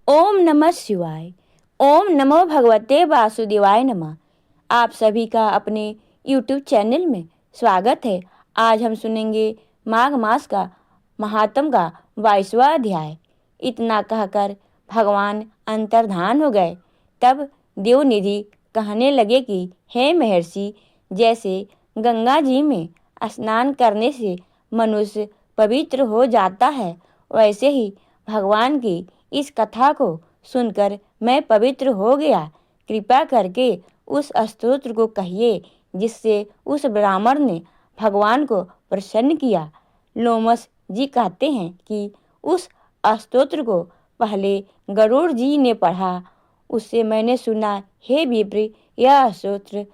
ओम नमः शिवाय। ओम नमो भगवते वासुदेवाय नमः। आप सभी का अपने YouTube चैनल में स्वागत है। आज हम सुनेंगे माघ मास का महात्म का 22वां अध्याय। इतना कहकर भगवान अंतर्धान हो गए। तब देवनिधि कहने लगे कि हे महर्षि, जैसे गंगा जी में स्नान करने से मनुष्य पवित्र हो जाता है, वैसे ही भगवान की इस कथा को सुनकर मैं पवित्र हो गया। कृपा करके उस स्तोत्र को कहिए जिससे उस ब्राह्मण ने भगवान को प्रसन्न किया। लोमस जी कहते हैं कि उस स्तोत्र को पहले गरुड़ जी ने पढ़ा, उससे मैंने सुना, हे विप्र, यह स्तोत्र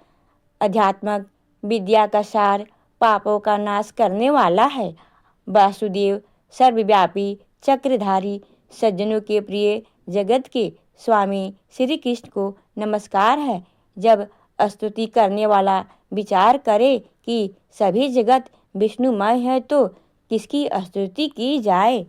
अध्यात्मक विद्या का सार, पापों का नाश करने वाला है। वासुदेव सर्वव्यापी चक्रधारी सज्जनों के प्रिय जगत के स्वामी श्री कृष्ण को नमस्कार है। जब स्तुति करने वाला विचार करे कि सभी जगत विष्णुमय है तो किसकी स्तुति की जाए।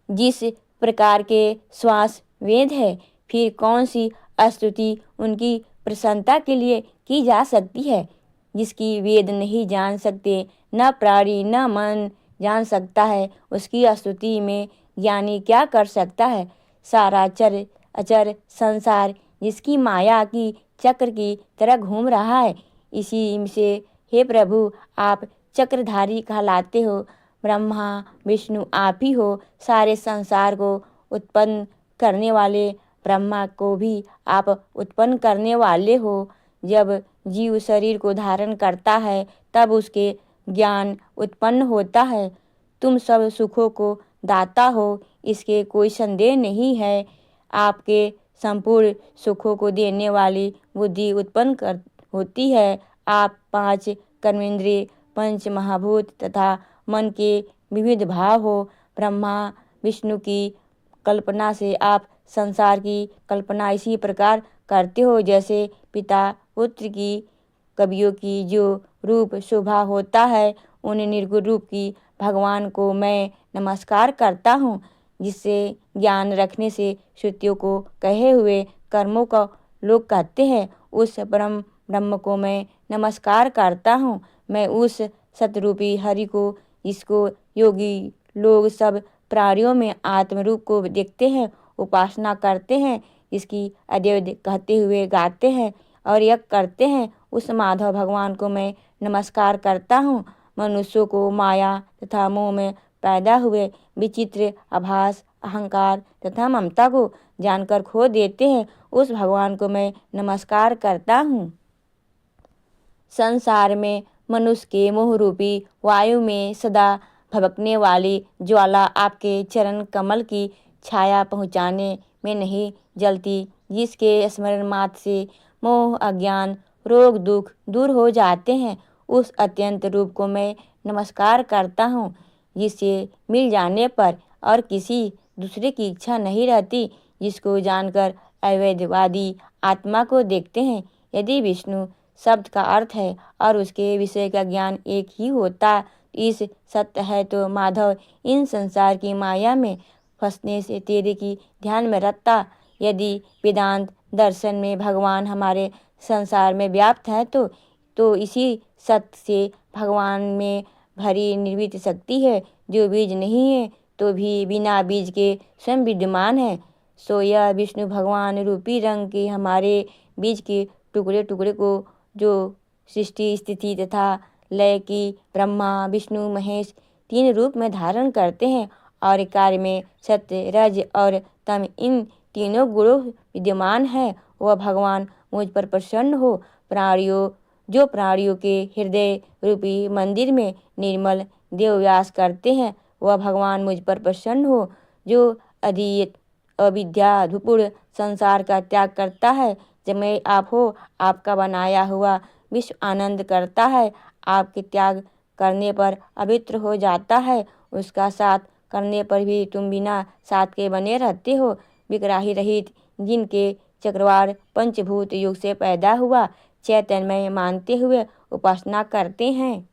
जिस प्रकार के श्वास वेद है, फिर कौन सी स्तुति उनकी प्रसन्नता के लिए की जा सकती है। जिसकी वेद नहीं जान सकते, न प्राणी न मन जान सकता है, उसकी स्तुति में ज्ञानी क्या कर सकता है। सारा चर अचर संसार जिसकी माया की चक्र की तरह घूम रहा है, इसी से हे प्रभु आप चक्रधारी कहलाते हो। ब्रह्मा विष्णु आप ही हो। सारे संसार को उत्पन्न करने वाले ब्रह्मा को भी आप उत्पन्न करने वाले हो। जब जीव शरीर को धारण करता है तब उसके ज्ञान उत्पन्न होता है। तुम सब सुखों को दाता हो, इसके कोई संदेह नहीं है। आपके संपूर्ण सुखों को देने वाली बुद्धि उत्पन्न कर होती है। आप 5 कर्मेंद्रिय, 5 महाभूत तथा मन के विविध भाव हो। ब्रह्मा विष्णु की कल्पना से आप संसार की कल्पना इसी प्रकार करते हो जैसे पिता पुत्र की कवियों की जो रूप शोभा होता है, उन निर्गुण रूप की भगवान को मैं नमस्कार करता हूँ। जिससे ज्ञान रखने से श्रुतियों को कहे हुए कर्मों का लोग कहते हैं, उस परम ब्रह्म को मैं नमस्कार करता हूँ। मैं उस सतरूपी हरि को, जिसको योगी लोग सब प्राणियों में आत्म रूप को देखते हैं, उपासना करते हैं, जिसकी अद्वैत कहते हुए गाते हैं और यज्ञ करते हैं, उस माधव भगवान को मैं नमस्कार करता हूँ। मनुष्यों को माया तथा मोह में पैदा हुए विचित्र आभास, अहंकार तथा ममता को जानकर खो देते हैं, उस भगवान को मैं नमस्कार करता हूँ। संसार में मनुष्य के मोह रूपी वायु में सदा भभकने वाली ज्वाला आपके चरण कमल की छाया पहुँचाने में नहीं जलती, जिसके स्मरण मात्र से मोह अज्ञान रोग दुख दूर हो जाते हैं, उस अत्यंत रूप को मैं नमस्कार करता हूँ। जिससे मिल जाने पर और किसी दूसरे की इच्छा नहीं रहती, जिसको जानकर अवैधवादी आत्मा को देखते हैं। यदि विष्णु शब्द का अर्थ है और उसके विषय का ज्ञान एक ही होता, इस सत्य है तो माधव इन संसार की माया में फंसने से तेरे की ध्यान में रखता। यदि वेदांत दर्शन में भगवान हमारे संसार में व्याप्त है तो इसी सत्य से भगवान में भरी निर्मित शक्ति है, जो बीज नहीं है तो भी बिना बीज के स्वयं विद्यमान है। सो यह विष्णु भगवान रूपी रंग के हमारे बीज के टुकड़े टुकड़े को जो सृष्टि स्थिति तथा लय की ब्रह्मा विष्णु महेश 3 रूप में धारण करते हैं और कार्य में सत्य रज और तम इन तीनों गुणों विद्यमान है, वह भगवान मुझ पर प्रसन्न हो। प्राणियों के हृदय रूपी मंदिर में निर्मल देवव्यास करते हैं, वह भगवान मुझ पर प्रसन्न हो। जो अविद्या धूपुड़ संसार का त्याग करता है, जब मैं आप हो, आपका बनाया हुआ विश्व आनंद करता है, आपके त्याग करने पर अवित्र हो जाता है, उसका साथ करने पर भी तुम बिना साथ के बने रहते हो। विग्राही रहित जिनके चक्रवार पंचभूत युग से पैदा हुआ चैतन्यमय मानते हुए उपासना करते हैं।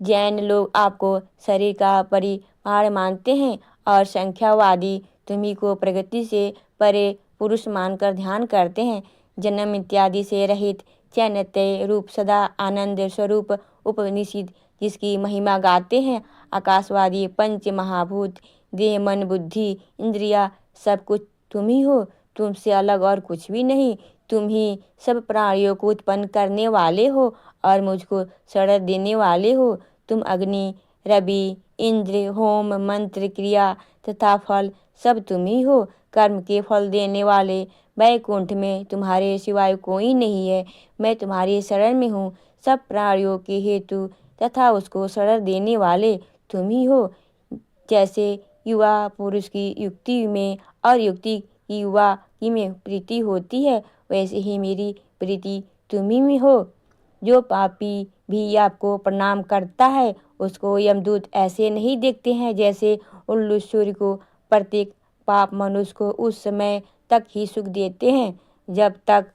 जैन लोग आपको शरीर का परिमाण मानते हैं और संख्यावादी तुम्ही को प्रगति से परे पुरुष मानकर ध्यान करते हैं। जन्म इत्यादि से रहित चैन्यतय रूप सदा आनंद स्वरूप उपनिषद जिसकी महिमा गाते हैं। आकाशवादी पंच महाभूत देह मन बुद्धि इंद्रिया सब कुछ तुम ही हो, तुमसे अलग और कुछ भी नहीं। तुम ही सब प्राणियों को उत्पन्न करने वाले हो और मुझको शरण देने वाले हो। तुम अग्नि रवि इंद्र होम मंत्र क्रिया तथा फल सब तुम ही हो। कर्म के फल देने वाले वैकुंठ में तुम्हारे सिवाय कोई नहीं है। मैं तुम्हारी शरण में हूँ। सब प्राणियों के हेतु तथा उसको शरण देने वाले तुम ही हो। जैसे युवा पुरुष की युक्ति में और युक्ति की युवा की में प्रीति होती है, वैसे ही मेरी प्रीति तुम ही में हो। जो पापी भी आपको प्रणाम करता है उसको यमदूत ऐसे नहीं देखते हैं जैसे उल्लू सूर्य को। प्रत्येक पाप मनुष्य को उस समय तक ही सुख देते हैं जब तक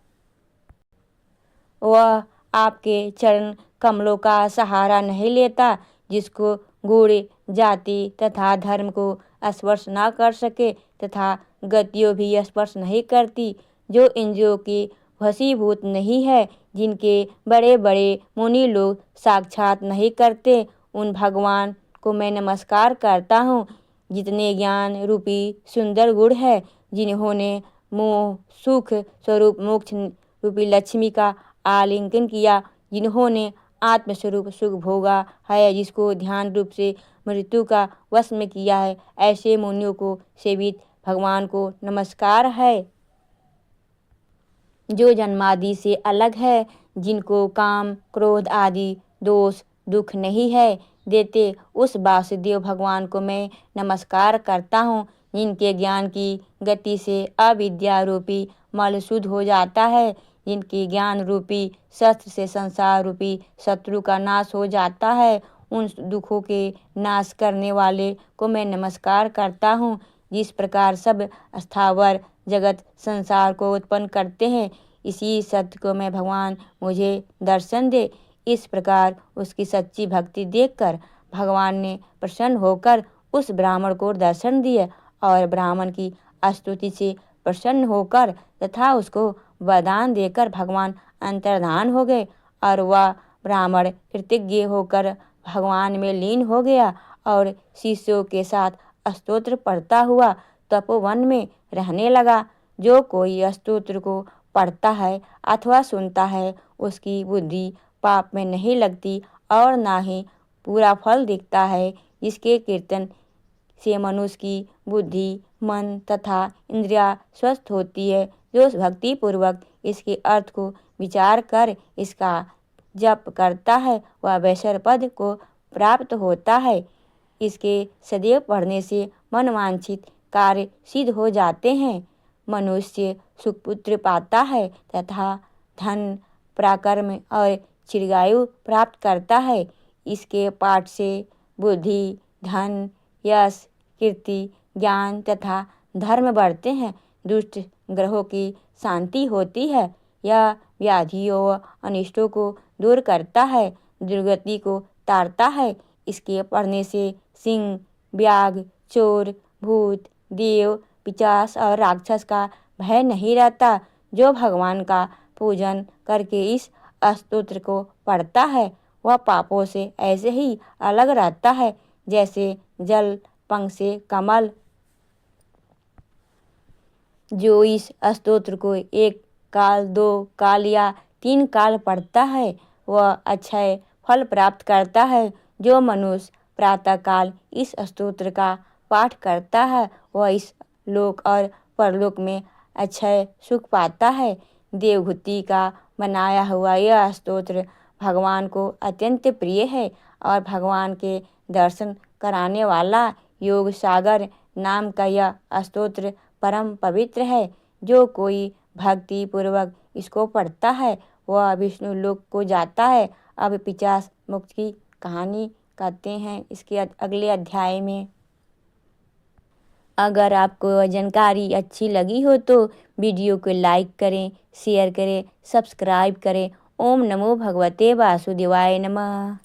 वह आपके चरण कमलों का सहारा नहीं लेता। जिसको गुण जाति तथा धर्म को स्पर्श ना कर सके तथा गतियों भी स्पर्श नहीं करती, जो इंद्रियों के वशीभूत नहीं है, जिनके बड़े बड़े मुनि लोग साक्षात नहीं करते, उन भगवान को मैं नमस्कार करता हूँ। जितने ज्ञान रूपी सुंदर गुण है, जिन्होंने मोह सुख स्वरूप मोक्ष रूपी लक्ष्मी का आलिंगन किया, जिन्होंने आत्मस्वरूप सुख भोगा है, जिसको ध्यान रूप से मृत्यु का वश में किया है, ऐसे मुनियों को सेवित भगवान को नमस्कार है। जो जन्मादि से अलग है, जिनको काम क्रोध आदि दोष दुख नहीं है देते, उस वासुदेव भगवान को मैं नमस्कार करता हूँ। जिनके ज्ञान की गति से अविद्या रूपी मल शुद्ध हो जाता है, जिनके ज्ञान रूपी शस्त्र से संसार रूपी शत्रु का नाश हो जाता है, उन दुखों के नाश करने वाले को मैं नमस्कार करता हूँ। जिस प्रकार सब स्थावर जगत संसार को उत्पन्न करते हैं, इसी सत्य को मैं भगवान मुझे दर्शन दे। इस प्रकार उसकी सच्ची भक्ति देखकर भगवान ने प्रसन्न होकर उस ब्राह्मण को दर्शन दिए और ब्राह्मण की स्तुति से प्रसन्न होकर तथा उसको वरदान देकर भगवान अंतर्धान हो गए और वह ब्राह्मण कृतज्ञ होकर भगवान में लीन हो गया और शिष्यों के साथ स्तोत्र पढ़ता हुआ तपोवन में रहने लगा। जो कोई स्तोत्र को पढ़ता है अथवा सुनता है, उसकी बुद्धि पाप में नहीं लगती और ना ही पूरा फल दिखता है। इसके कीर्तन से मनुष्य की बुद्धि मन तथा इंद्रिया स्वस्थ होती है। जो भक्ति पूर्वक इसके अर्थ को विचार कर इसका जप करता है, वह वैश्वर पद को प्राप्त होता है। इसके सदैव पढ़ने से मनवांछित कार्य सिद्ध हो जाते हैं। मनुष्य सुपुत्र पाता है तथा धन पराक्रम और चिरगायु प्राप्त करता है। इसके पाठ से बुद्धि धन यश कीर्ति ज्ञान तथा धर्म बढ़ते हैं। दुष्ट ग्रहों की शांति होती है। यह व्याधियों व अनिष्टों को दूर करता है, दुर्गति को तारता है। इसके पढ़ने से सिंह व्याघ्र चोर भूत देव पिशाच और राक्षस का भय नहीं रहता। जो भगवान का पूजन करके इस स्तोत्र को पढ़ता है, वह पापों से ऐसे ही अलग रहता है जैसे जल पंख से कमल। जो इस स्तोत्र को एक काल दो काल या 3 काल पढ़ता है, वह अक्षय फल प्राप्त करता है। जो मनुष्य प्रातः काल इस स्तोत्र का पाठ करता है, वह इस लोक और परलोक में अक्षय सुख पाता है। देवहूति का बनाया हुआ यह स्तोत्र भगवान को अत्यंत प्रिय है और भगवान के दर्शन कराने वाला योग सागर नाम का यह स्तोत्र परम पवित्र है। जो कोई भक्ति पूर्वक इसको पढ़ता है, वह विष्णु लोक को जाता है। अब पिशाच मुक्त की कहानी कहते हैं इसके अगले अध्याय में। अगर आपको यह जानकारी अच्छी लगी हो तो वीडियो को लाइक करें, शेयर करें, सब्सक्राइब करें। ओम नमो भगवते वासुदेवाय नमः।